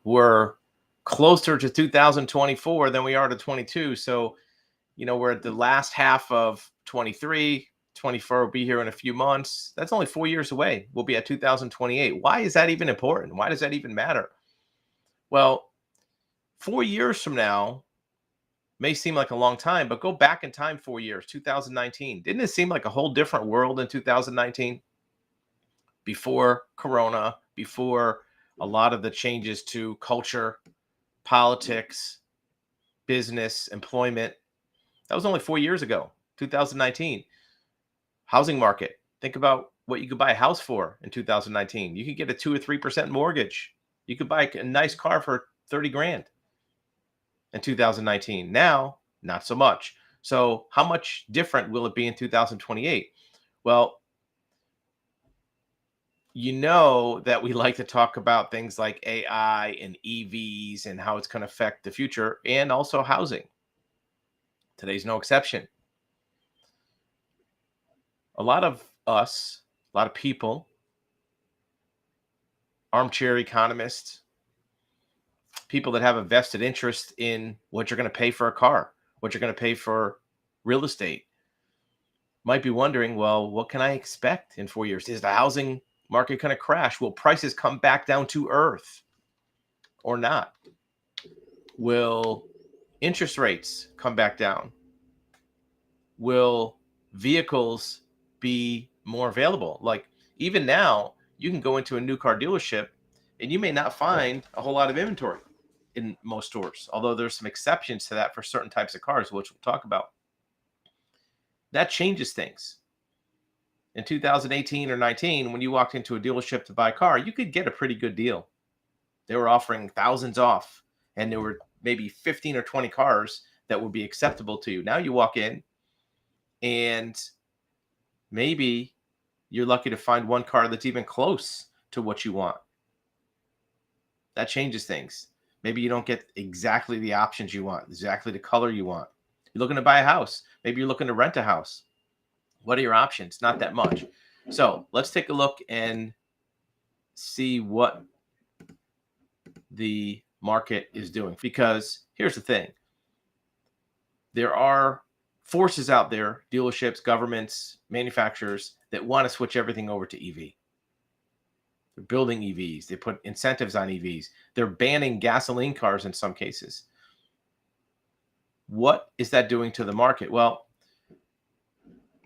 we're closer to 2024 than we are to 22. So, we're at the last half of 23. 24 will be here in a few months. That's only 4 years away. We'll be at 2028. Why is that even important? Why does that even matter? Well, 4 years from now may seem like a long time, but go back in time 4 years, 2019. Didn't it seem like a whole different world in 2019? Before Corona, before a lot of the changes to culture, politics, business, employment. That was only 4 years ago, 2019. Housing market. Think about what you could buy a house for in 2019. You could get a 2 or 3% mortgage. You could buy a nice car for 30 grand in 2019. Now, not so much. So, how much different will it be in 2028? Well, that we like to talk about things like AI and EVs and how it's going to affect the future and also housing. Today's no exception. A lot of us, a lot of people, armchair economists, people that have a vested interest in what you're going to pay for a car, what you're going to pay for real estate, might be wondering, well, what can I expect in 4 years? Is the housing market going to crash? Will prices come back down to earth or not? Will interest rates come back down? Will vehicles be more available? Like, even now, you can go into a new car dealership and you may not find a whole lot of inventory in most stores, although there's some exceptions to that for certain types of cars, which we'll talk about. That changes things. In 2018 or 19, when you walked into a dealership to buy a car, you could get a pretty good deal. They were offering thousands off, and there were maybe 15 or 20 cars that would be acceptable to you. Now you walk in, and maybe you're lucky to find one car that's even close to what you want. That changes things. Maybe you don't get exactly the options you want, exactly the color you want. You're looking to buy a house. Maybe you're looking to rent a house. What are your options? Not that much. So let's take a look and see what the market is doing. Because here's the thing. There are forces out there, dealerships, governments, manufacturers, that want to switch everything over to EV. They're building EVs. They put incentives on EVs. They're banning gasoline cars in some cases. What is that doing to the market? Well,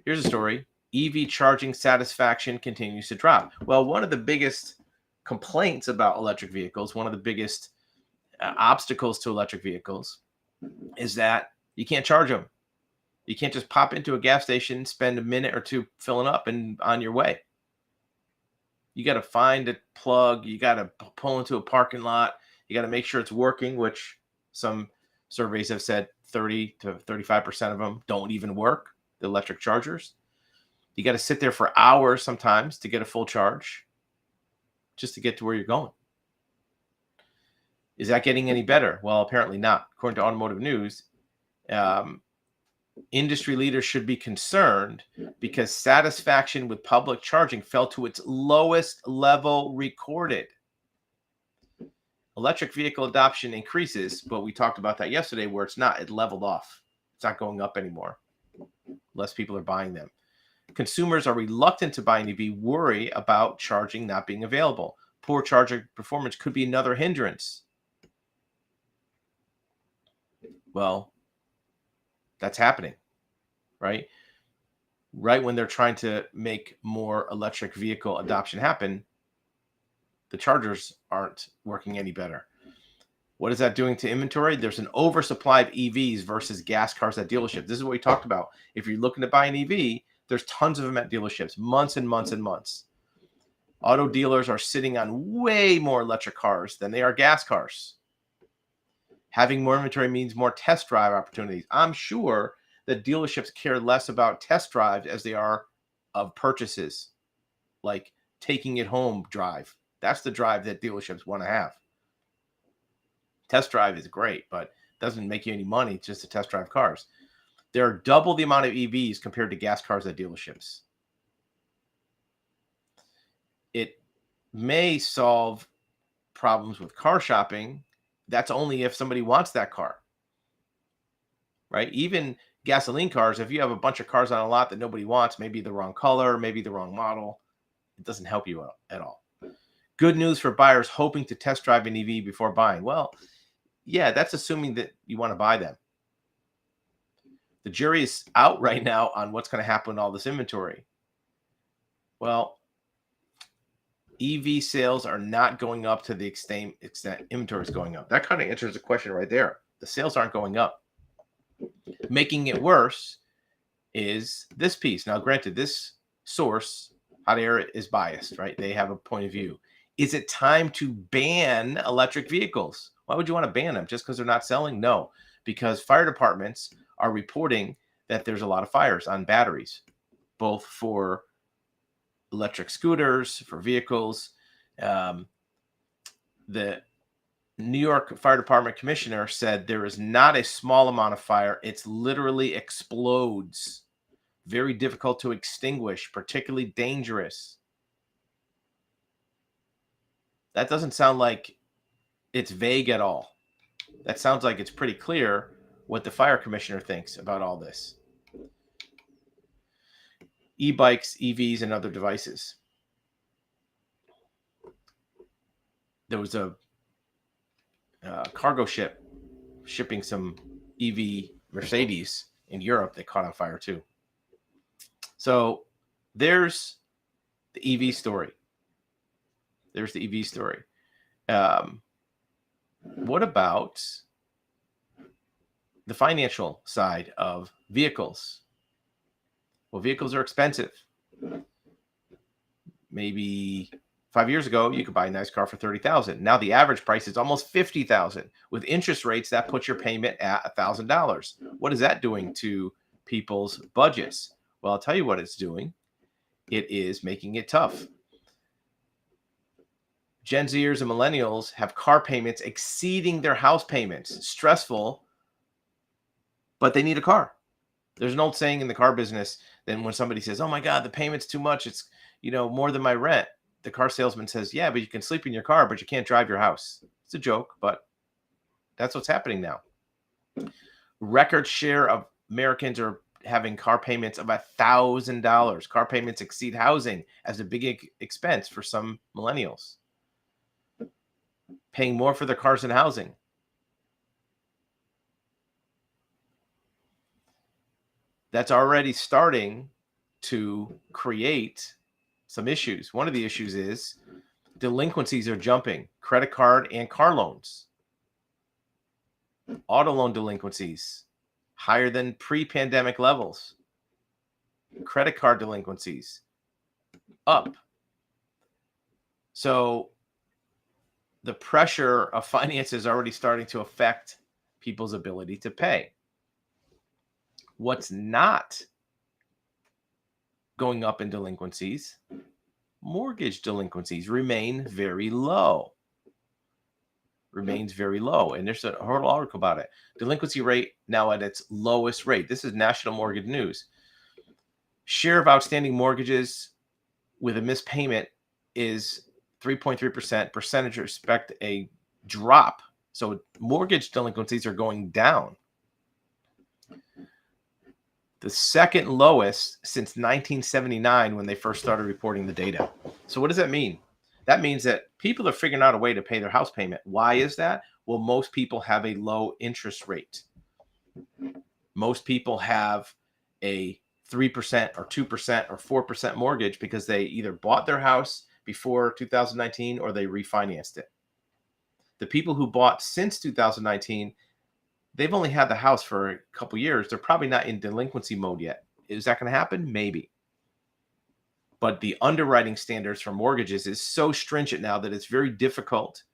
here's a story. EV charging satisfaction continues to drop. Well, one of the biggest complaints about electric vehicles, one of the biggest obstacles to electric vehicles, is that you can't charge them. You can't just pop into a gas station, spend a minute or two filling up, and on your way. You got to find a plug. You got to pull into a parking lot. You got to make sure it's working, which some surveys have said 30 to 35% of them don't even work, the electric chargers. You got to sit there for hours sometimes to get a full charge just to get to where you're going. Is that getting any better? Well, apparently not. According to Automotive News, industry leaders should be concerned because satisfaction with public charging fell to its lowest level recorded. Electric vehicle adoption increases, but we talked about that yesterday where it leveled off. It's not going up anymore. Less people are buying them. Consumers are reluctant to buy an EV, worry about charging not being available. Poor charger performance could be another hindrance. Well, that's happening, right? Right when they're trying to make more electric vehicle adoption happen, the chargers aren't working any better. What is that doing to inventory? There's an oversupply of EVs versus gas cars at dealerships. This is what we talked about. If you're looking to buy an EV, there's tons of them at dealerships, months and months and months. Auto dealers are sitting on way more electric cars than they are gas cars. Having more inventory means more test drive opportunities. I'm sure that dealerships care less about test drives as they are of purchases, like taking it home drive. That's the drive that dealerships want to have. Test drive is great, but doesn't make you any money just to test drive cars. There are double the amount of EVs compared to gas cars at dealerships. It may solve problems with car shopping, that's only if somebody wants that car, right? Even gasoline cars, if you have a bunch of cars on a lot that nobody wants, maybe the wrong color, maybe the wrong model, it doesn't help you at all. Good news for buyers hoping to test drive an EV before buying. Well, yeah, that's assuming that you want to buy them. The jury is out right now on what's going to happen with all this inventory. Well, EV sales are not going up to the extent inventory is going up. That kind of answers the question right there. The sales aren't going up. Making it worse is this piece. Now, granted, this source, Hot Air, is biased, right? They have a point of view. Is it time to ban electric vehicles? Why would you want to ban them? Just because they're not selling? No, because fire departments are reporting that there's a lot of fires on batteries, both for electric scooters, for vehicles. The New York Fire Department commissioner said there is not a small amount of fire. It's literally explodes. Very difficult to extinguish, particularly dangerous. That doesn't sound like it's vague at all. That sounds like it's pretty clear what the fire commissioner thinks about all this. E-bikes, EVs, and other devices. There was a cargo ship shipping some EV Mercedes in Europe that caught on fire too. So there's the EV story. There's the EV story. What about the financial side of vehicles? Well, vehicles are expensive. Maybe 5 years ago, you could buy a nice car for $30,000. Now the average price is almost $50,000. With interest rates, that puts your payment at $1,000. What is that doing to people's budgets? Well, I'll tell you what it's doing. It is making it tough. Gen Zers and millennials have car payments exceeding their house payments. Stressful, but they need a car. There's an old saying in the car business that when somebody says, "Oh my God, the payment's too much. It's, more than my rent." The car salesman says, "Yeah, but you can sleep in your car, but you can't drive your house." It's a joke, but that's what's happening now. Record share of Americans are having car payments of $1,000. Car payments exceed housing as a big expense for some millennials. Paying more for their cars and housing. That's already starting to create some issues. One of the issues is delinquencies are jumping. Credit card and car loans. Auto loan delinquencies higher than pre-pandemic levels. Credit card delinquencies up. So the pressure of finance is already starting to affect people's ability to pay. What's not going up in delinquencies? Mortgage delinquencies remain very low. Remains very low. And there's a whole article about it. Delinquency rate now at its lowest rate. This is National Mortgage News. Share of outstanding mortgages with a missed payment is 3.3%. Percentage expect a drop. So mortgage delinquencies are going down. The second lowest since 1979 when they first started reporting the data. So what does that mean? That means that people are figuring out a way to pay their house payment. Why is that? Well, most people have a low interest rate. Most people have a 3% or 2% or 4% mortgage because they either bought their house before 2019 or they refinanced it. The people who bought since 2019, they've only had the house for a couple years. They're probably not in delinquency mode yet. Is that going to happen? Maybe. But the underwriting standards for mortgages is so stringent now that it's very difficult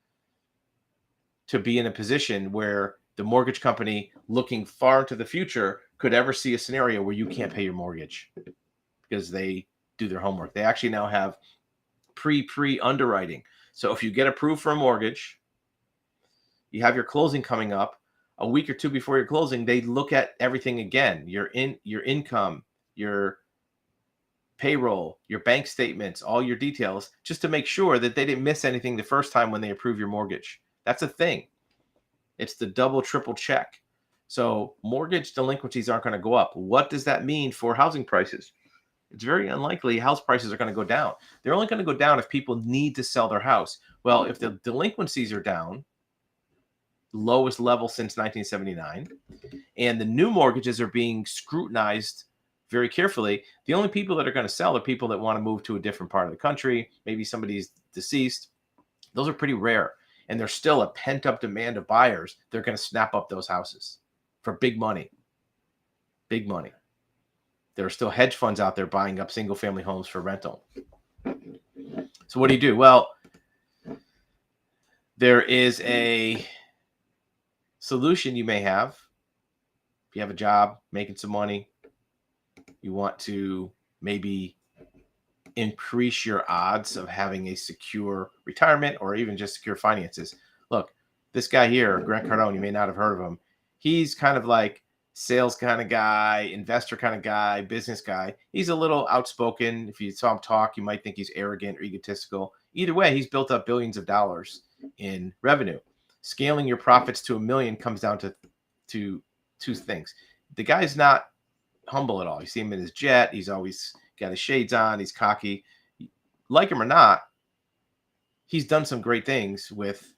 to be in a position where the mortgage company looking far into the future could ever see a scenario where you can't pay your mortgage because they do their homework. They actually now have pre underwriting. So if you get approved for a mortgage, you have your closing coming up, a week or two before your closing, they look at everything again. Your income, your payroll, your bank statements, all your details, just to make sure that they didn't miss anything the first time when they approve your mortgage. That's a thing. It's the double, triple check. So mortgage delinquencies aren't going to go up. What does that mean for housing prices? It's very unlikely house prices are going to go down. They're only going to go down if people need to sell their house. Well, if the delinquencies are down, lowest level since 1979, and the new mortgages are being scrutinized very carefully, the only people that are going to sell are people that want to move to a different part of the country. Maybe somebody's deceased. Those are pretty rare. And there's still a pent up demand of buyers. They're going to snap up those houses for big money. Big money. There are still hedge funds out there buying up single family homes for rental. So what do? Well, there is a solution you may have. If you have a job, making some money, you want to maybe increase your odds of having a secure retirement or even just secure finances. Look, this guy here, Grant Cardone, you may not have heard of him. He's kind of like sales kind of guy, investor kind of guy, business guy. He's a little outspoken. If you saw him talk, you might think he's arrogant or egotistical. Either way, he's built up billions of dollars in revenue. Scaling your profits to $1 million comes down to two things. The guy's not humble at all. You see him in his jet. He's always got his shades on. He's cocky. Like him or not, he's done some great things with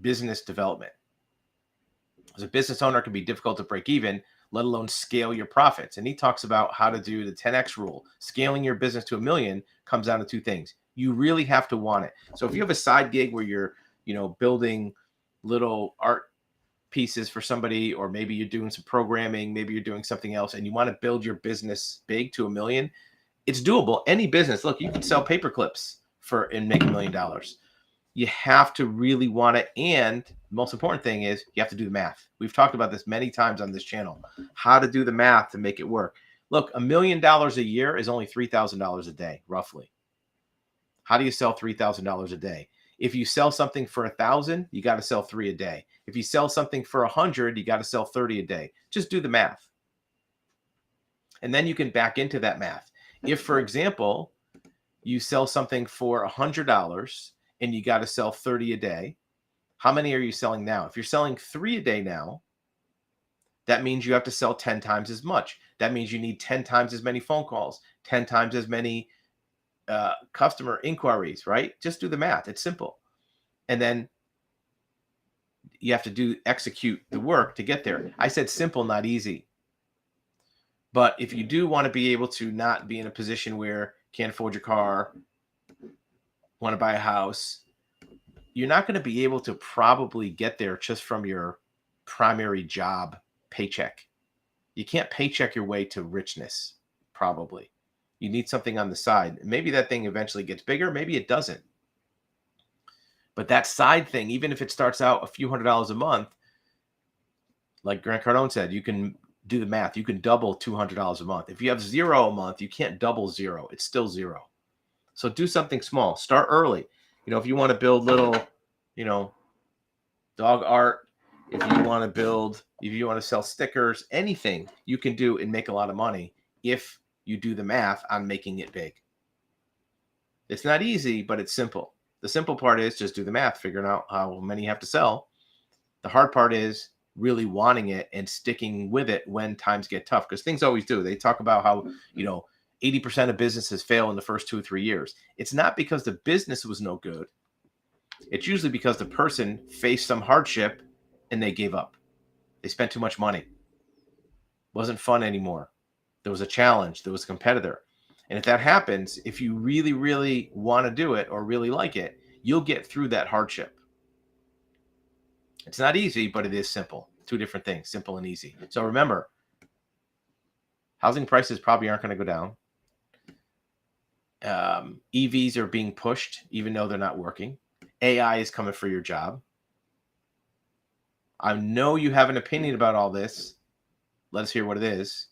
business development. As a business owner, it can be difficult to break even, let alone scale your profits. And he talks about how to do the 10X rule. Scaling your business to $1 million comes down to two things. You really have to want it. So if you have a side gig where you're, building little art pieces for somebody, or maybe you're doing some programming, maybe you're doing something else, and you want to build your business big to $1 million, it's doable. Any business, look, you can sell paper clips and make $1 million. You have to really want it. And the most important thing is you have to do the math. We've talked about this many times on this channel, how to do the math to make it work. Look, $1 million a year is only $3,000 a day, roughly. How do you sell $3,000 a day? If you sell something for 1,000, you got to sell 3 a day. If you sell something for 100, you got to sell 30 a day. Just do the math. And then you can back into that math. If, for example, you sell something for $100 and you got to sell 30 a day, how many are you selling now? If you're selling 3 a day now, that means you have to sell 10 times as much. That means you need 10 times as many phone calls, 10 times as many customer inquiries, right? Just do the math. It's simple. And then you have to execute the work to get there. I said simple, not easy. But if you do want to be able to not be in a position where can't afford your car, want to buy a house, you're not going to be able to probably get there just from your primary job paycheck. You can't paycheck your way to richness, probably. You need something on the side. Maybe that thing eventually gets bigger. Maybe it doesn't. But that side thing, even if it starts out a few $100s a month, like Grant Cardone said, you can do the math. You can double $200 a month. If you have 0 a month, you can't double 0. It's still 0. So do something small. Start early. If you want to build little, dog art, if you want to sell stickers, anything you can do and make a lot of money if you do the math on making it big. It's not easy, but it's simple. The simple part is just do the math, figuring out how many you have to sell. The hard part is really wanting it and sticking with it when times get tough, because things always do. They talk about how, 80% of businesses fail in the first 2 or 3 years. It's not because the business was no good. It's usually because the person faced some hardship and they gave up. They spent too much money. It wasn't fun anymore. There was a challenge. There was a competitor. And if that happens, if you really, really want to do it or really like it, you'll get through that hardship. It's not easy, but it is simple. 2 different things, simple and easy. So remember, housing prices probably aren't going to go down. EVs are being pushed, even though they're not working. AI is coming for your job. I know you have an opinion about all this. Let us hear what it is.